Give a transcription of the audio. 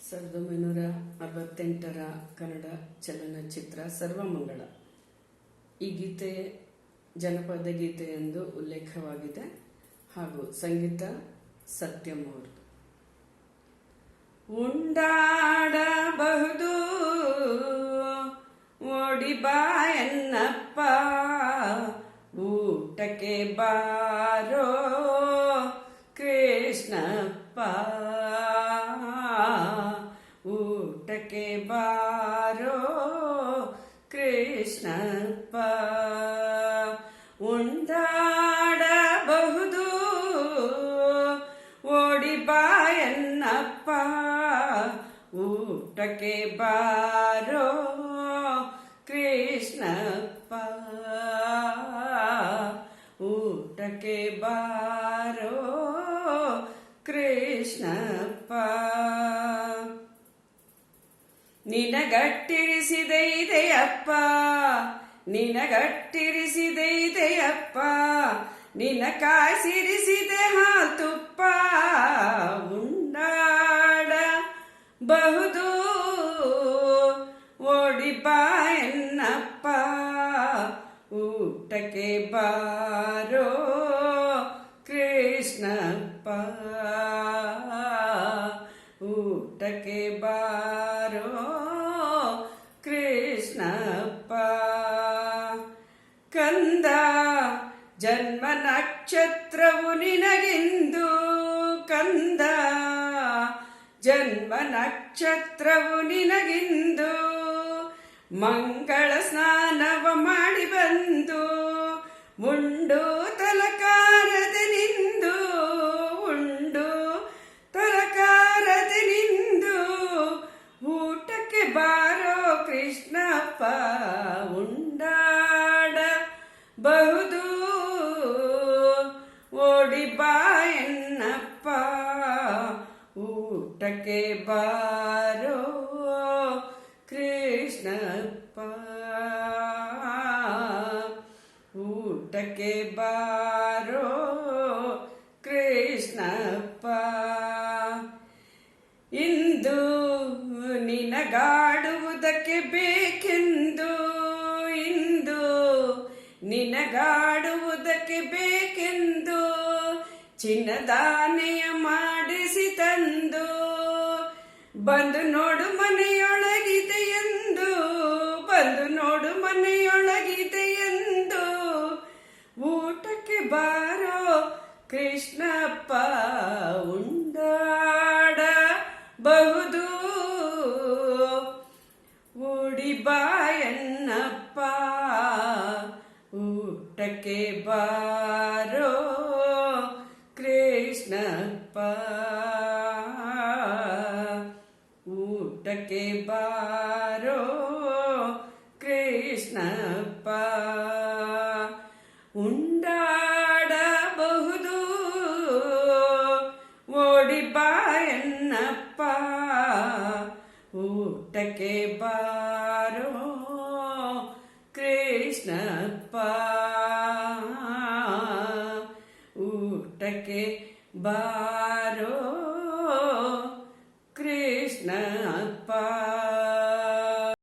1968ರ ಕನ್ನಡ ಚಲನಚಿತ್ರ ಸರ್ವಮಂಗಳ. ಈ ಗೀತೆ ಜನಪದ ಗೀತೆ ಎಂದು ಉಲ್ಲೇಖವಾಗಿದೆ ಹಾಗೂ ಸಂಗೀತ ಸತ್ಯಂ ಅವರದು. ಉಂಡಾಡಬಹುದು ಓಡಿ ಬಾ ಎನ್ನಪ್ಪ, ಊಟಕ್ಕೆ ಬಾರೋ ಕೃಷ್ಣಪ್ಪ, ಊಟಕ್ಕೆ ಬಾರೋ ಕೃಷ್ಣಪ್ಪ. ಉಂಡಾಡಬಹುದು ಓಡಿ ಬಾ ಎನ್ನಪ್ಪ, ಊಟಕ್ಕೆ ಬಾರೋ ಕೃಷ್ಣಪ್ಪ, ಊಟಕ್ಕೆ ಬಾರೋ ಕೃಷ್ಣಪ್ಪ. ನಿನಗಟ್ಟಿರಿಸಿದೆ ಇದೆಯಪ್ಪ, ನಿನಗಟ್ಟಿರಿಸಿದೆ ಇದೆಯಪ್ಪ, ನಿನ ಕಾಸಿರಿಸಿದೆ ಹಾಲು ತುಪ್ಪ. ಉಂಡಾಡಬಹುದು ಓಡಿ ಬಾ ಎನ್ನಪ್ಪ, ಊಟಕ್ಕೆ ಬಾರೋ ಕೃಷ್ಣಪ್ಪ, ಊಟಕ್ಕೆ ಬಾರೋ ಕೃಷ್ಣಪ್ಪ. ಕಂದ ಜನ್ಮ ನಕ್ಷತ್ರವು ನಿನಗಿಂದು, ಕಂದ ಜನ್ಮ ನಕ್ಷತ್ರವು ನಿನಗಿಂದು, ಮಂಗಳ ಸ್ನಾನವ ಮಾಡಿ ಬಂದು ಉಂಡು ತಲಕಾರದೆ ನಿಂದು, ಉಂಡು ತಲಕಾರದೆ ನಿಂದು, ಊಟಕ್ಕೆ ಬಾರೋ ಕೃಷ್ಣಪ್ಪ. ಉಂಡಾಡಬಹುದು ಓಡಿ ಬಾ ಎನ್ನಪ್ಪ, ಊಟಕ್ಕೆ ಬಾರೋ ಕೃಷ್ಣಪ್ಪ, ಊಟಕ್ಕೆ ಬಾರೋ ಕೃಷ್ಣಪ್ಪ. ಇಂದು ನಿನಗಾಡುವುದಕ್ಕೆ ಬೇಕೆಂದು, ಇಂದು ನಿನಗಾಡುವುದಕ್ಕೆ ಬೇಕೆಂದು, ಚಿನ್ನದಾನೆಯ ಮಾಡಿಸಿ ತಂದು, ಬಂದು ನೋಡು ಮನೆಯೊಳಗಿದೆ ಎಂದು, ಬಂದು ನೋಡು ಮನೆಯೊಳಗಿದೆ ಎಂದು, ಊಟಕ್ಕೆ ಬಾರೋ ಕೃಷ್ಣಪ್ಪ. ಉಂಡಾಡಬಹುದು ಓಡಿ ಬಾ ಎನ್ನಪ್ಪ, ಊಟಕ್ಕೆ ಬಾರೋ ಕೃಷ್ಣಪ್ಪ, ಊಟಕ್ಕೆ ಬಾರೋ ಕೃಷ್ಣಪ್ಪ. ಉಂಡಾಡಬಹುದು ಓಡಿ ಬಾ ಎನ್ನಪ್ಪ, ಊಟಕ್ಕೆ ಬಾರೋ ಕೃಷ್ಣಪ್ಪ, ಊಟಕ್ಕೆ ಬಾರೋ